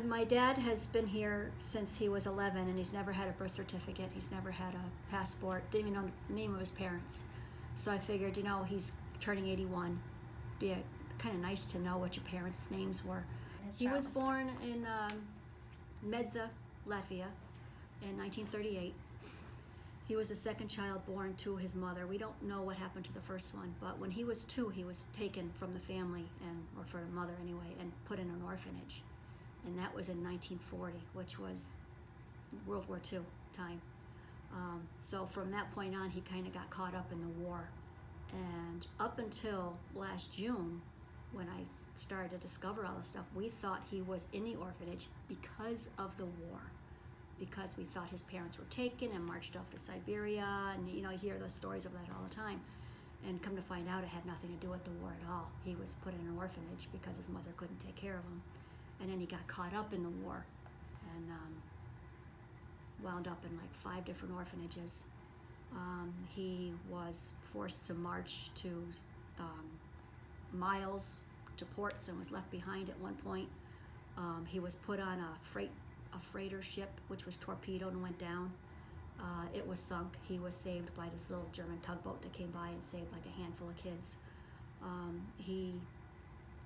My dad has been here since he was 11, and he's never had a birth certificate. He's never had a passport. Didn't even know the name of his parents. So I figured, he's turning 81. Be kind of nice to know what your parents' names were. He was born in Medza, Latvia, in 1938. He was the second child born to his mother. We don't know what happened to the first one, but when he was 2, he was taken from the family, or from the mother anyway, and put in an orphanage. And that was in 1940, which was World War II time. So from that point on, he kind of got caught up in the war. And up until last June, when I started to discover all this stuff, we thought he was in the orphanage because of the war. Because we thought his parents were taken and marched off to Siberia, and you hear those stories of that all the time. And come to find out, it had nothing to do with the war at all. He was put in an orphanage because his mother couldn't take care of him. And then he got caught up in the war and wound up in like 5 different orphanages. He was forced to march to miles to ports and was left behind at one point. He was put on a freighter ship, which was torpedoed and went down. It was sunk. He was saved by this little German tugboat that came by and saved like a handful of kids. He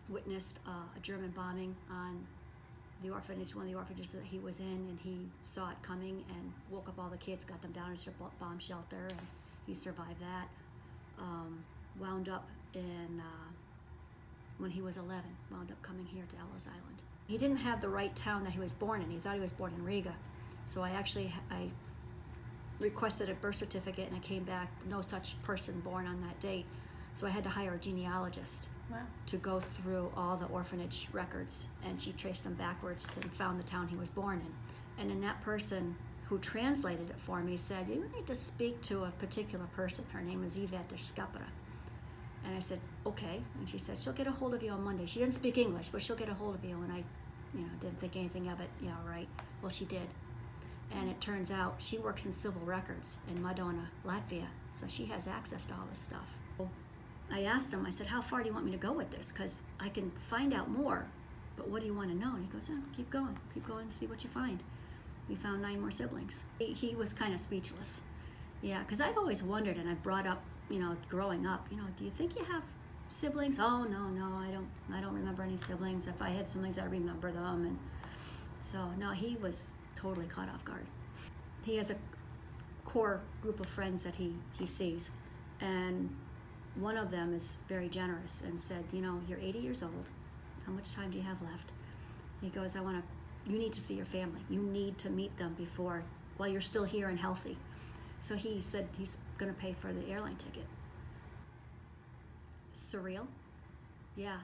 witnessed a German bombing on the orphanage, one of the orphanages that he was in, and he saw it coming and woke up all the kids, got them down into a bomb shelter, and he survived that. Wound up in, when he was 11, wound up coming here to Ellis Island. He didn't have the right town that he was born in. He thought he was born in Riga. So I requested a birth certificate, and it came back, no such person born on that date. So I had to hire a genealogist. Wow. To go through all the orphanage records, and she traced them backwards and found the town he was born in. And then that person who translated it for me said, you need to speak to a particular person. Her name is Yvette Skapara. And I said, okay. And she said, she'll get a hold of you on Monday. She didn't speak English, but she'll get a hold of you. And I didn't think anything of it. Yeah, right. Well, she did. And it turns out she works in civil records in Madona, Latvia. So she has access to all this stuff. I asked him, I said, how far do you want me to go with this? Because I can find out more, but what do you want to know? And he goes, keep going and see what you find. We found 9 more siblings. He was kind of speechless. Yeah, because I've always wondered, and I brought up, growing up, do you think you have siblings? Oh, no, I don't remember any siblings. If I had siblings, I remember them. And so, no, he was totally caught off guard. He has a core group of friends that he sees, and one of them is very generous and said, you're 80 years old. How much time do you have left? He goes, you need to see your family. You need to meet them while you're still here and healthy. So he said he's going to pay for the airline ticket. Surreal. Yeah.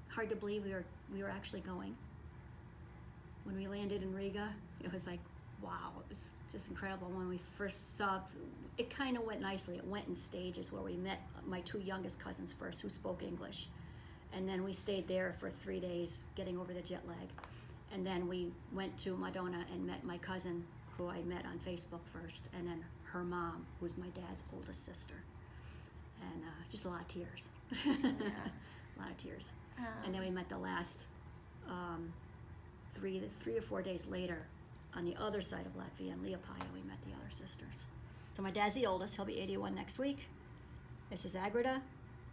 Hard to believe we were actually going. When we landed in Riga, it was like, wow, it was just incredible. When we first saw, it kind of went nicely. It went in stages where we met my 2 youngest cousins first, who spoke English. And then we stayed there for 3 days, getting over the jet lag. And then we went to Madona and met my cousin, who I met on Facebook first, and then her mom, who's my dad's oldest sister. And just a lot of tears. Yeah. A lot of tears. And then we met the last 3 or 4 days later, on the other side of Latvia, in Liepāja, we met the other sisters. So my dad's the oldest. He'll be 81 next week. This is Agreda,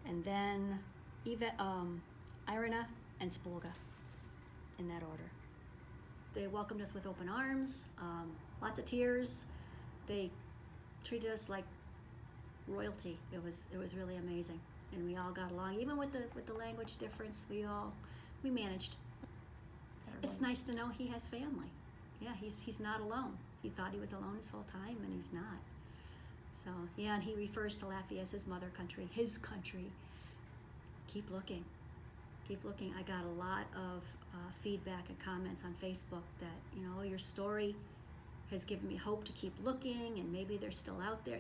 and then Irina and Spolga, in that order. They welcomed us with open arms, lots of tears. They treated us like royalty. It was really amazing, and we all got along, even with the language difference. We managed. It's nice to know he has family. Yeah, he's not alone. He thought he was alone his whole time, and he's not. So, yeah, and he refers to Latvia as his mother country, his country. Keep looking. I got a lot of feedback and comments on Facebook that, your story has given me hope to keep looking, and maybe they're still out there.